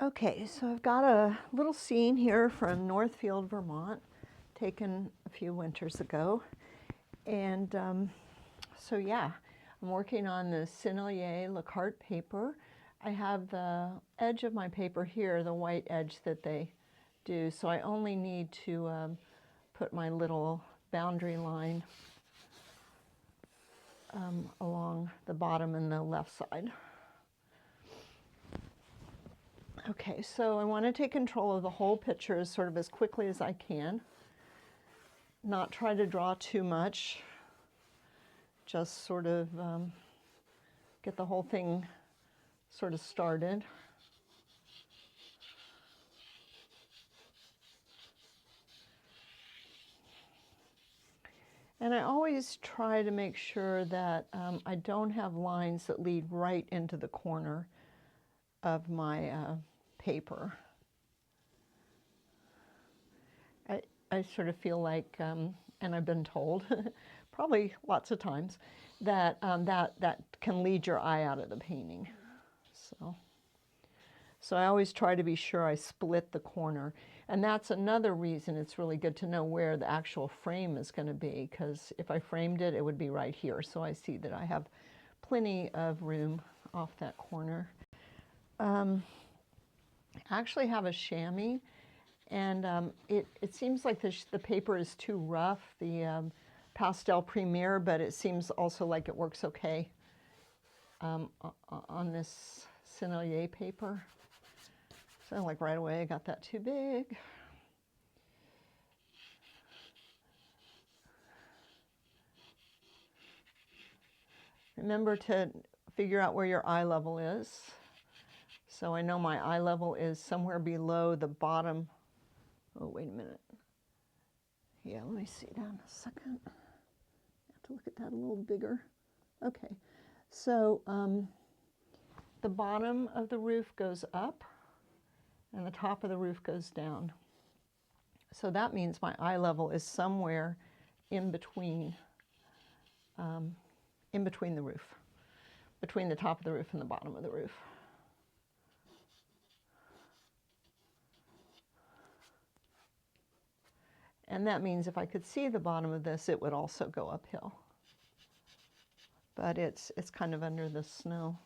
Okay, so I've got a little scene here from Northfield, Vermont, taken a few winters ago. And so yeah, I'm working on the Sennilier laCarte paper. I have the edge of my paper here, the white edge that they do, so I only need to put my little boundary line along the bottom and the left side. Okay, so I want to take control of the whole picture sort of as quickly as I can. Not try to draw too much. Just sort of get the whole thing sort of started. And I always try to make sure that I don't have lines that lead right into the corner of my paper. I sort of feel like, and I've been told, probably lots of times, that that can lead your eye out of the painting. So I always try to be sure I split the corner. And that's another reason it's really good to know where the actual frame is going to be, because if I framed it, it would be right here. So I see that I have plenty of room off that corner. I actually have a chamois, and it seems like the paper is too rough, the Pastel Premier, but it seems also like it works okay on this Sennilier paper. So like right away I got that too big. Remember to figure out where your eye level is. So I know my eye level is somewhere below the bottom. Oh, wait a minute. Yeah, let me see down a second. I have to look at that a little bigger. Okay, so the bottom of the roof goes up and the top of the roof goes down. So that means my eye level is somewhere in between the roof, between the top of the roof and the bottom of the roof. And that means if I could see the bottom of this, it would also go uphill. But it's kind of under the snow.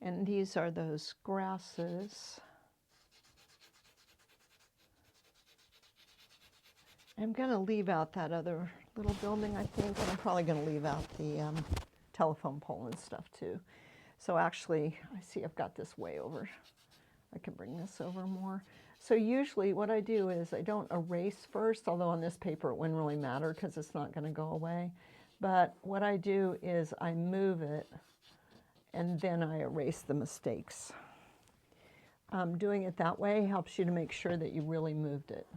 And these are those grasses. I'm going to leave out that other little building, I think, and I'm probably going to leave out the telephone pole and stuff too. So actually, I see I've got this way over. I can bring this over more. So usually what I do is I don't erase first, although on this paper it wouldn't really matter because it's not going to go away. But what I do is I move it and then I erase the mistakes. Doing it that way helps you to make sure that you really moved it.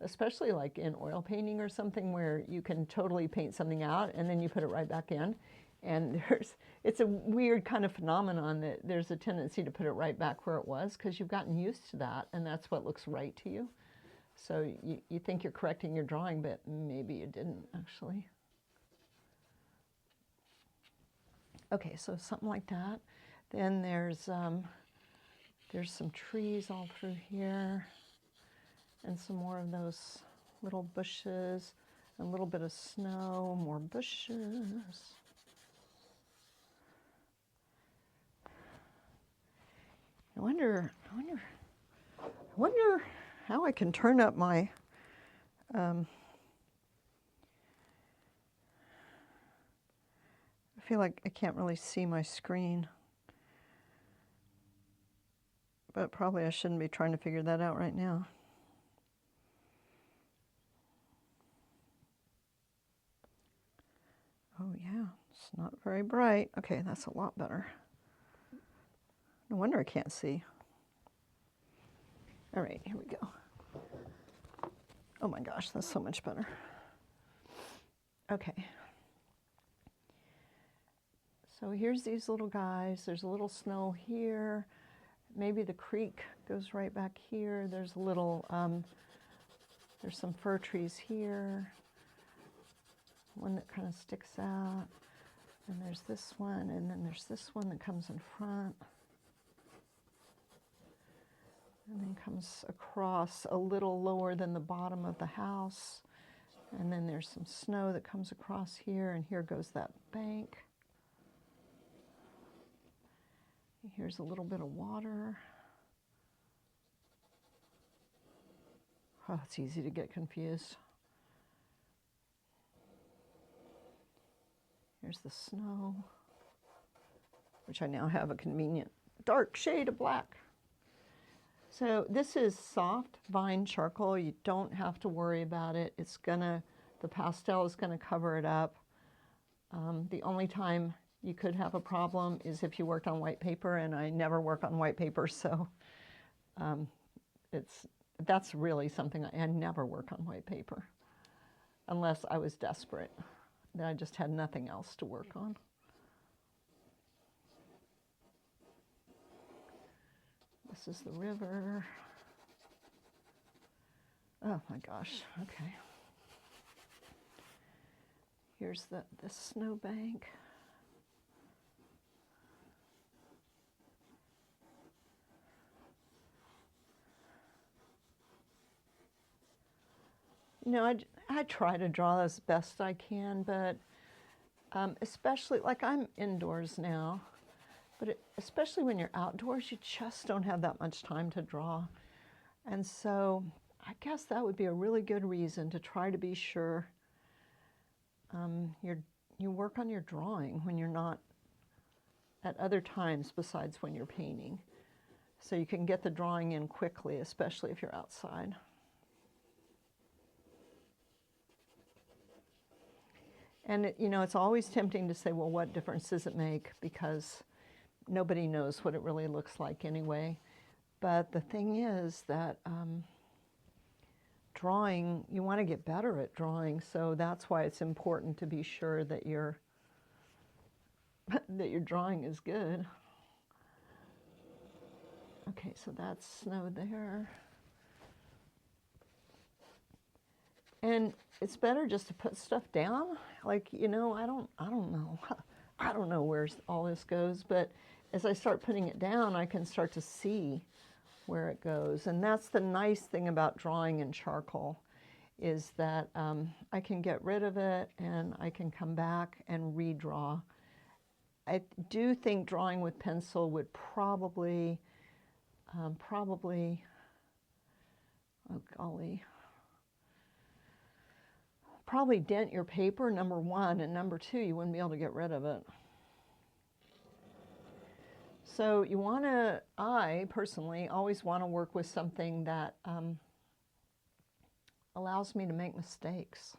Especially like in oil painting or something where you can totally paint something out and then you put it right back in. And it's a weird kind of phenomenon that there's a tendency to put it right back where it was because you've gotten used to that and that's what looks right to you. So you think you're correcting your drawing, but maybe you didn't actually. Okay, so something like that. Then there's some trees all through here and some more of those little bushes, a little bit of snow, more bushes. I wonder how I can turn up my I feel like I can't really see my screen, but probably I shouldn't be trying to figure that out right now. Oh yeah, it's not very bright. Okay, that's a lot better. No wonder I can't see. All right, here we go. Oh my gosh, that's so much better. Okay. So here's these little guys. There's a little snow here. Maybe the creek goes right back here. There's a little, there's some fir trees here. One that kind of sticks out. And there's this one, and then there's this one that comes in front. And then comes across a little lower than the bottom of the house. And then there's some snow that comes across here, and here goes that bank. Here's a little bit of water. Oh, it's easy to get confused. Here's the snow, which I now have a convenient dark shade of black. So this is soft vine charcoal. You don't have to worry about it. It's gonna, the pastel is gonna cover it up. The only time you could have a problem is if you worked on white paper, and I never work on white paper, so that's really something I never work on white paper unless I was desperate. Then I just had nothing else to work on. This is the river. Oh my gosh, okay. Here's the snowbank. You know, I try to draw as best I can, but especially, like I'm indoors now, but especially when you're outdoors, you just don't have that much time to draw. And so I guess that would be a really good reason to try to be sure you work on your drawing when you're not at other times besides when you're painting. So you can get the drawing in quickly, especially if you're outside. And you know, it's always tempting to say, well, what difference does it make? Because nobody knows what it really looks like anyway. But the thing is that drawing, you want to get better at drawing, so that's why it's important to be sure that your drawing is good. Okay, so that's snow there. And it's better just to put stuff down. Like, you know, I don't know. I don't know where all this goes, but as I start putting it down, I can start to see where it goes. And that's the nice thing about drawing in charcoal, is that I can get rid of it and I can come back and redraw. I do think drawing with pencil would probably, oh golly, probably dent your paper, number one, and number two, you wouldn't be able to get rid of it. So you want to, I personally always want to work with something that allows me to make mistakes.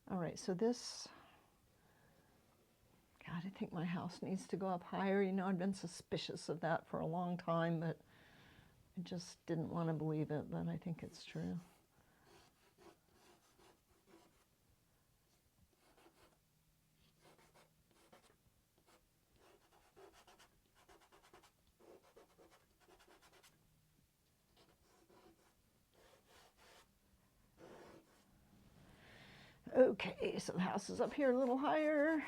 All right, so this, God, I think my house needs to go up higher. You know, I've been suspicious of that for a long time, but I just didn't want to believe it, but I think it's true. Okay, so the house is up here a little higher.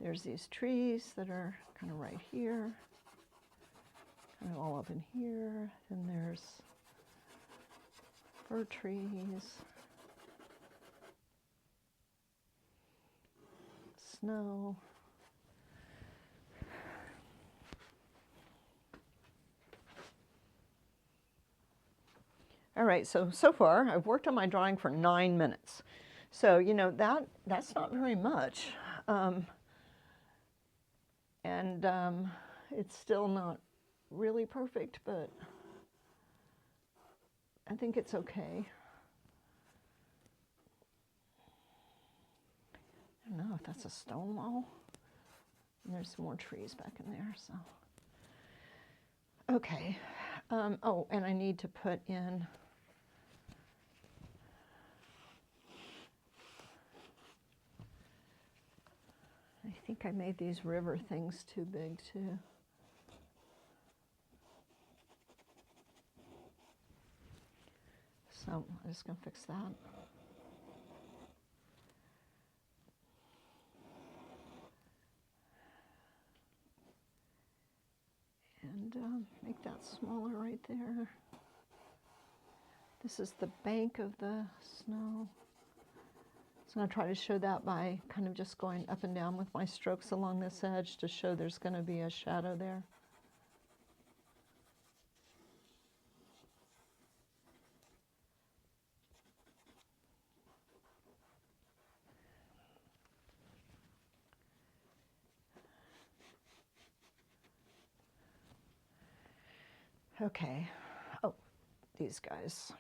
There's these trees that are kind of right here, kind of all up in here. Then there's fir trees, snow. All right, so far I've worked on my drawing for 9 minutes. So, you know, that's not very much. It's still not really perfect, but I think it's okay. I don't know if that's a stone wall. And there's some more trees back in there, so. Okay. Oh, and I need to put in think I made these river things too big too. So I'm just going to fix that. And make that smaller right there. This is the bank of the snow. So I'm going to try to show that by kind of just going up and down with my strokes along this edge to show there's going to be a shadow there. Okay. Oh, these guys.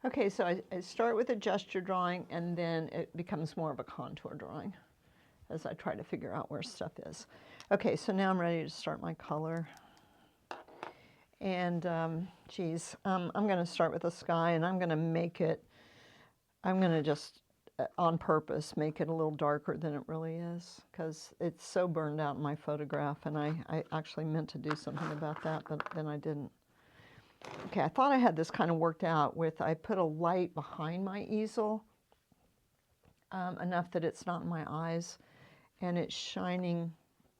Okay, so I start with a gesture drawing, and then it becomes more of a contour drawing as I try to figure out where stuff is. Okay, so now I'm ready to start my color. And I'm going to start with the sky, and I'm going to make it, I'm going to just, on purpose, make it a little darker than it really is, because it's so burned out in my photograph, and I actually meant to do something about that, but then I didn't. Okay, I thought I had this kind of worked out with, I put a light behind my easel, enough that it's not in my eyes, and it's shining,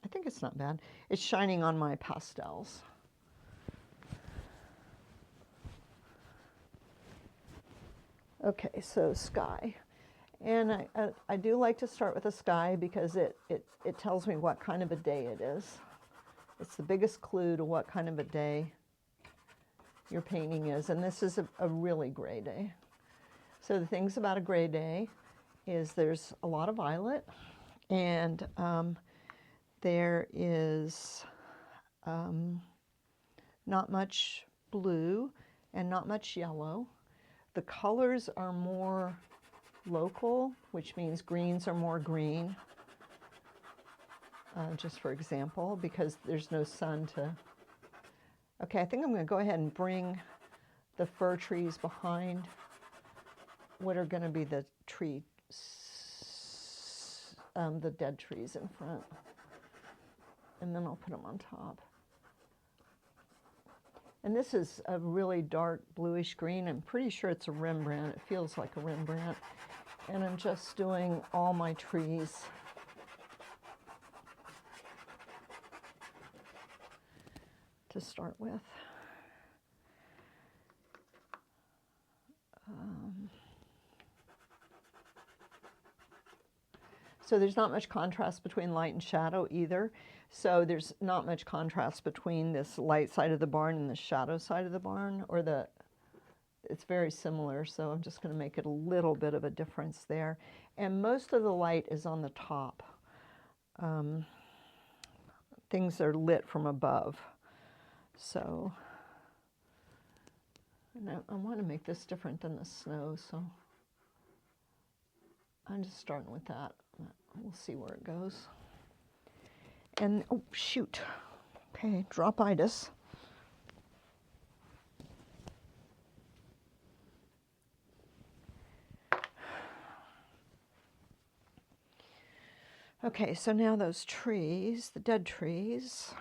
I think it's not bad, it's shining on my pastels. Okay, so sky. And I do like to start with the sky because it tells me what kind of a day it is. It's the biggest clue to what kind of a day your painting is, and this is a really gray day. So the things about a gray day is there's a lot of violet, and there is not much blue and not much yellow. The colors are more local, which means greens are more green, just for example, because there's no sun to... Okay, I think I'm going to go ahead and bring the fir trees behind what are going to be the the dead trees in front. And then I'll put them on top. And this is a really dark bluish green. I'm pretty sure it's a Rembrandt. It feels like a Rembrandt. And I'm just doing all my trees. To start with. So there's not much contrast between light and shadow either. So there's not much contrast between this light side of the barn and the shadow side of the barn, or it's very similar, so I'm just going to make it a little bit of a difference there. And most of the light is on the top. Things are lit from above. So, and I want to make this different than the snow, so I'm just starting with that. We'll see where it goes. And, oh, shoot. Okay, drop-itis. Okay, so now those trees, the dead trees.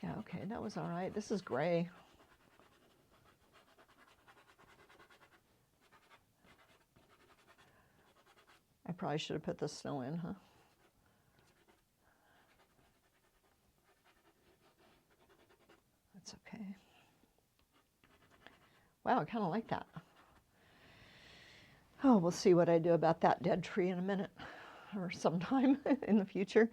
Yeah, okay, that was all right. This is gray. I probably should have put the snow in, huh? That's okay. Wow, I kind of like that. Oh, we'll see what I do about that dead tree in a minute or sometime in the future.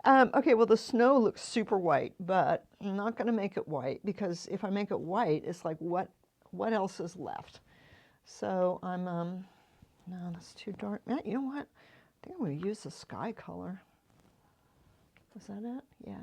Okay, well, the snow looks super white, but I'm not going to make it white because if I make it white, it's like what else is left? So I'm, no, that's too dark. Matt, you know what? I think I'm going to use the sky color. Was that it? Yeah.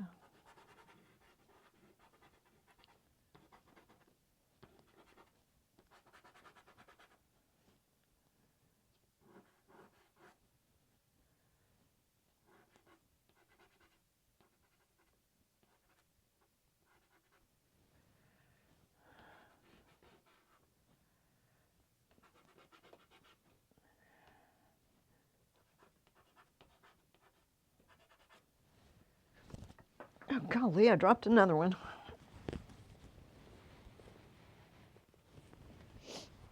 Oh, golly, I dropped another one.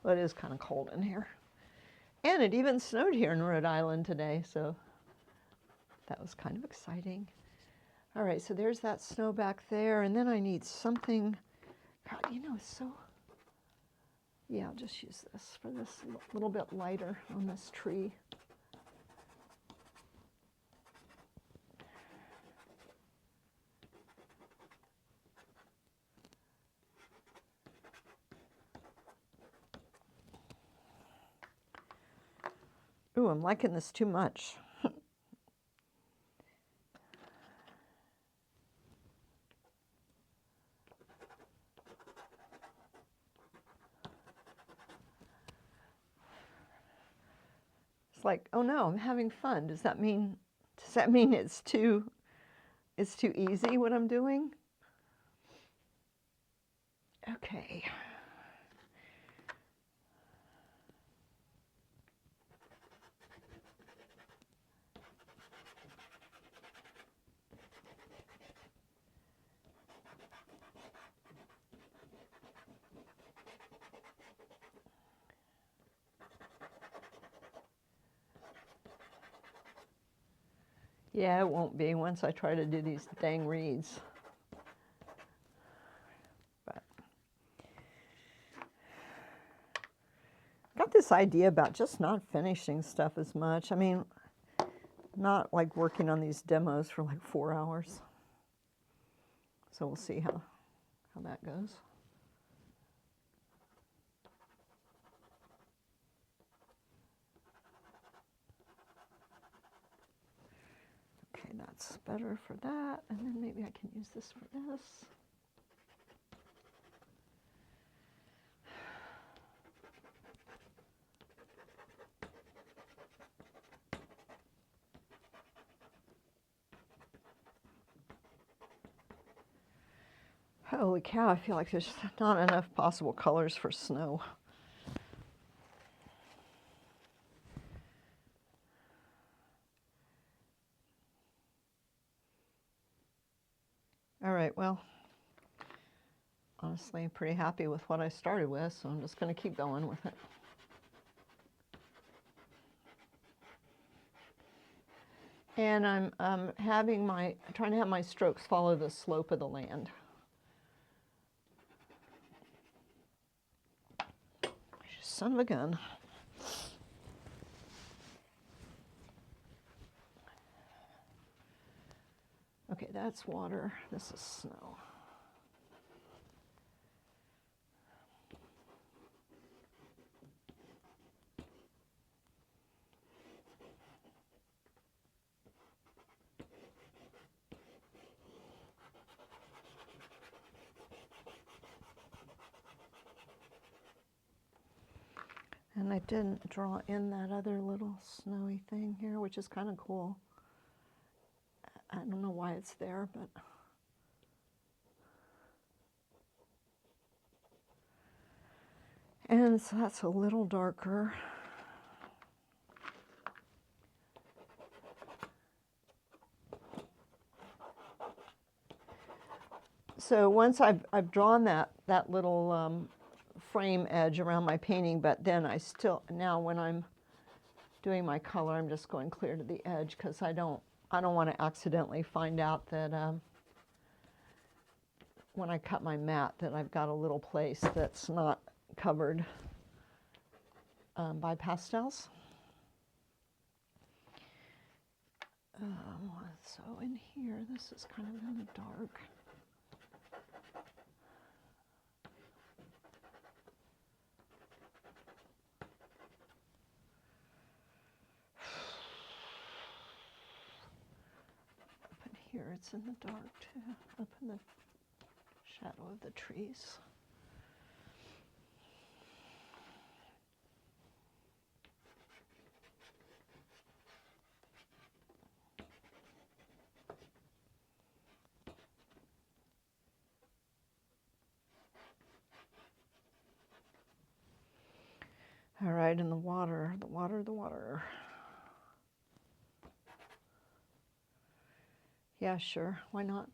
Well, it is kind of cold in here. And it even snowed here in Rhode Island today, so that was kind of exciting. All right, so there's that snow back there, and then I need something. God, you know, it's so, yeah, I'll just use this for this little bit lighter on this tree. Ooh, I'm liking this too much. It's like, oh no, I'm having fun. Does that mean it's too easy what I'm doing? Okay. Yeah, it won't be once I try to do these dang reeds. But got this idea about just not finishing stuff as much. I mean, not like working on these demos for like 4 hours. So we'll see how that goes. Okay, that's better for that. And then maybe I can use this for this. Holy cow, I feel like there's not enough possible colors for snow. All right, well, honestly, I'm pretty happy with what I started with, so I'm just going to keep going with it. And I'm trying to have my strokes follow the slope of the land. Son of a gun. Okay, that's water. This is snow. And I didn't draw in that other little snowy thing here, which is kind of cool. I don't know why it's there, but and so that's a little darker. So once I've drawn that little frame edge around my painting, but then now when I'm doing my color, I'm just going clear to the edge because I don't want to accidentally find out that when I cut my mat that I've got a little place that's not covered by pastels. So in here, this is kind of in the dark. Up in here here. It's in the dark too, up in the shadow of the trees. All right, and the water, the water, the water. Yeah, sure, why not?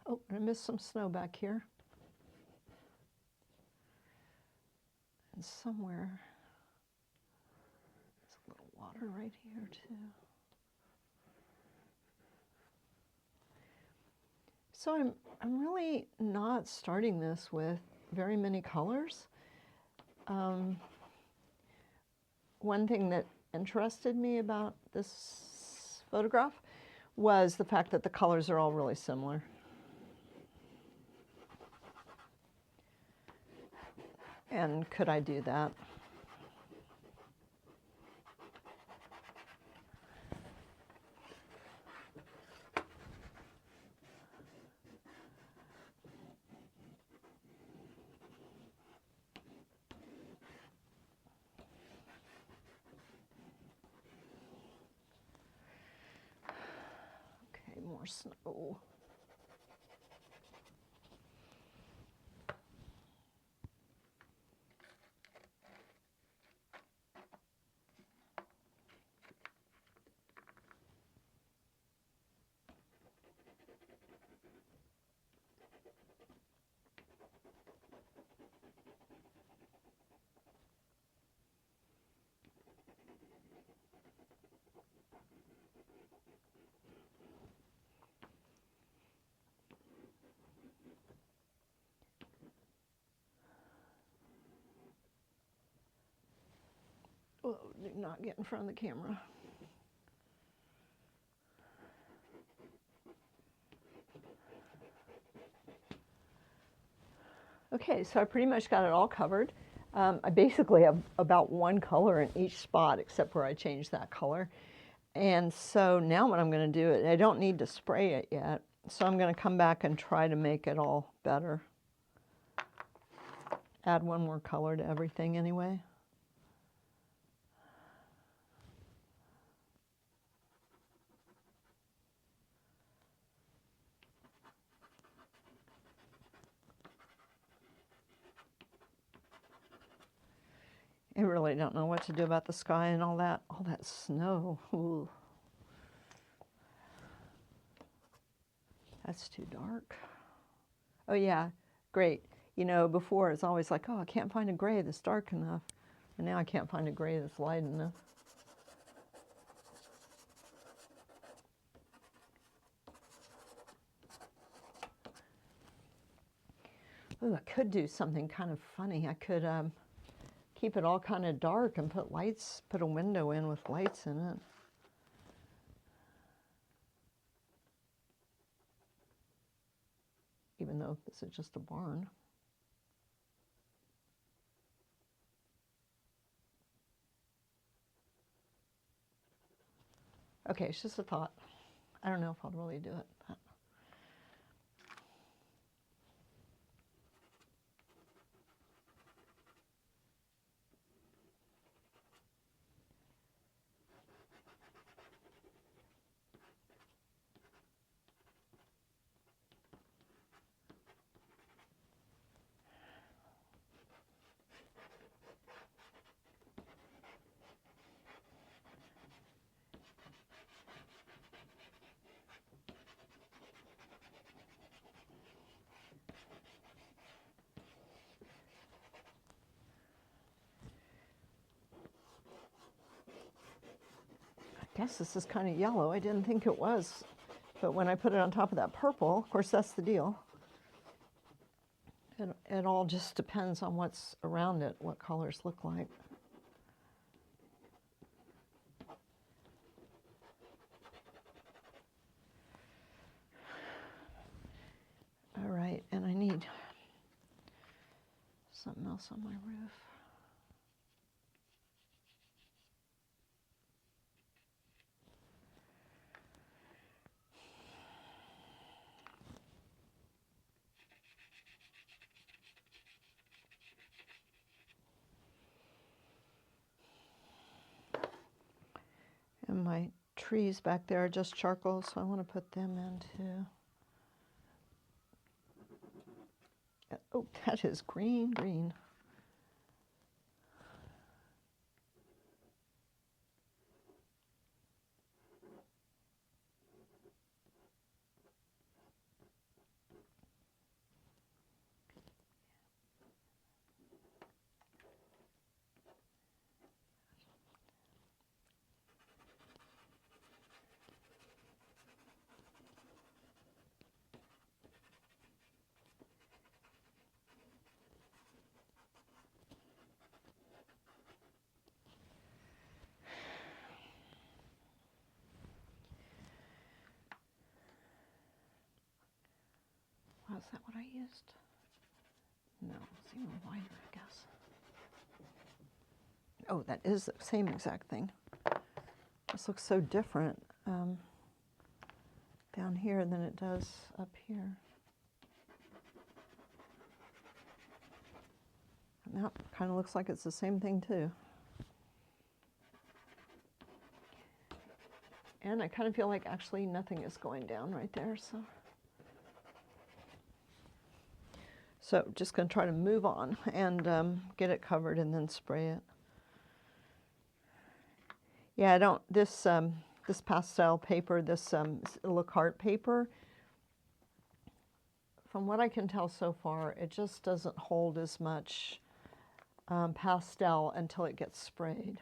Oh, I missed some snow back here. And somewhere, there's a little water right here too. So I'm really not starting this with very many colors. One thing that interested me about this photograph was the fact that the colors are all really similar. And could I do that? Okay, more snow. Whoa, do not get in front of the camera. Okay, so I pretty much got it all covered. I basically have about one color in each spot except where I changed that color. And so now what I'm going to do, I don't need to spray it yet, so I'm going to come back and try to make it all better. Add one more color to everything anyway. I really don't know what to do about the sky and all that snow. Ooh. That's too dark. Oh yeah, great. You know, before it's always like, oh, I can't find a gray that's dark enough. And now I can't find a gray that's light enough. Ooh, I could do something kind of funny. I could keep it all kind of dark and put lights, put a window in with lights in it. Even though this is just a barn. Okay, it's just a thought. I don't know if I'll really do it. But. I guess this is kind of yellow. I didn't think it was. But when I put it on top of that purple, of course, that's the deal. It all just depends on what's around it, what colors look like. All right, and I need something else on my roof. trees back there are just charcoal, so I want to put them into... Oh, that is green, green. Was that what I used? No, it's even wider, I guess. Oh, that is the same exact thing. This looks so different down here than it does up here. And that kind of looks like it's the same thing too. And I kind of feel like actually nothing is going down right there, so. So just going to try to move on and get it covered and then spray it. Yeah, I don't, this pastel paper, this laCarte paper, from what I can tell so far, it just doesn't hold as much pastel until it gets sprayed.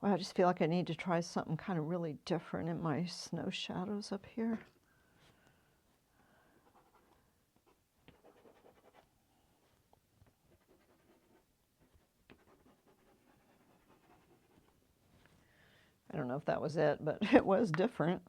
Well, I just feel like I need to try something kind of really different in my snow shadows up here. I don't know if that was it, but it was different.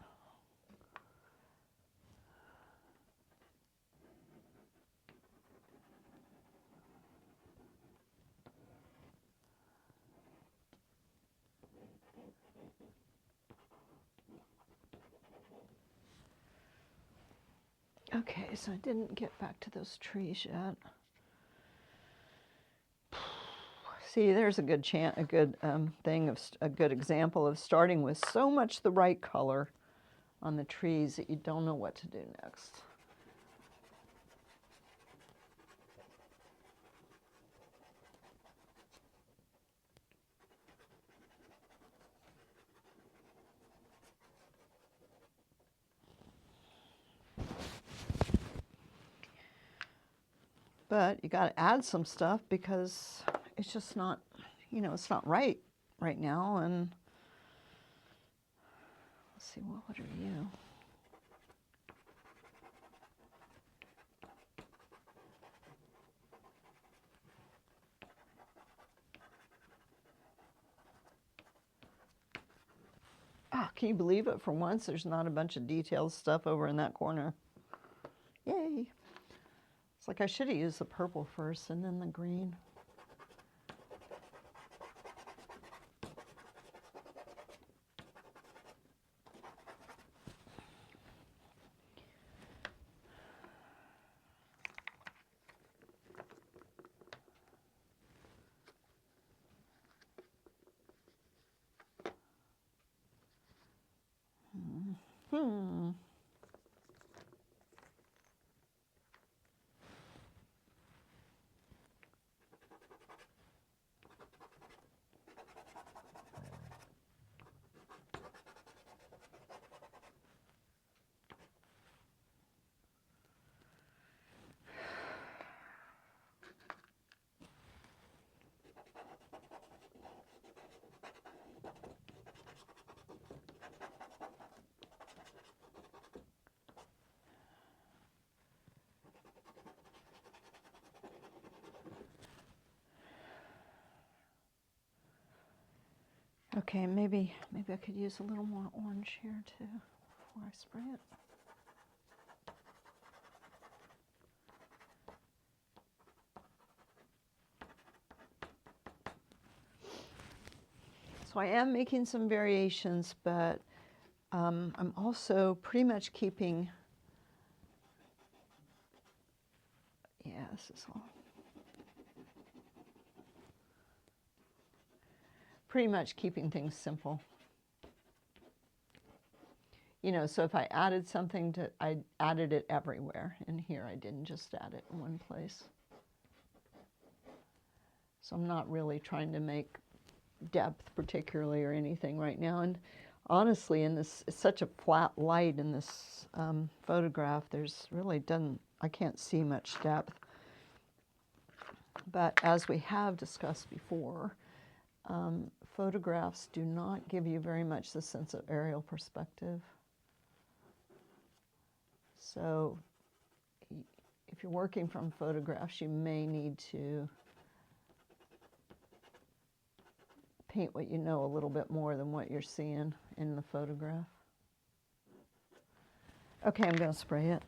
Okay, so I didn't get back to those trees yet. See, there's a good a good example of starting with so much the right color on the trees that you don't know what to do next. But you got to add some stuff because it's just not, you know, it's not right now. And let's see, what are you? Ah, can you believe it? For once, there's not a bunch of detailed stuff over in that corner. Yay. It's like I should have used the purple first and then the green. Hmm. Okay, maybe I could use a little more orange here too before I spray it. So I am making some variations, but I'm also pretty much keeping, yeah, this is all, pretty much keeping things simple. You know, so if I added something to, I added it everywhere. And here I didn't just add it in one place. So I'm not really trying to make depth particularly or anything right now. And honestly, in this, it's such a flat light in this photograph, there's really I can't see much depth. But as we have discussed before, photographs do not give you very much the sense of aerial perspective. So if you're working from photographs, you may need to paint what you know a little bit more than what you're seeing in the photograph. Okay, I'm going to spray it.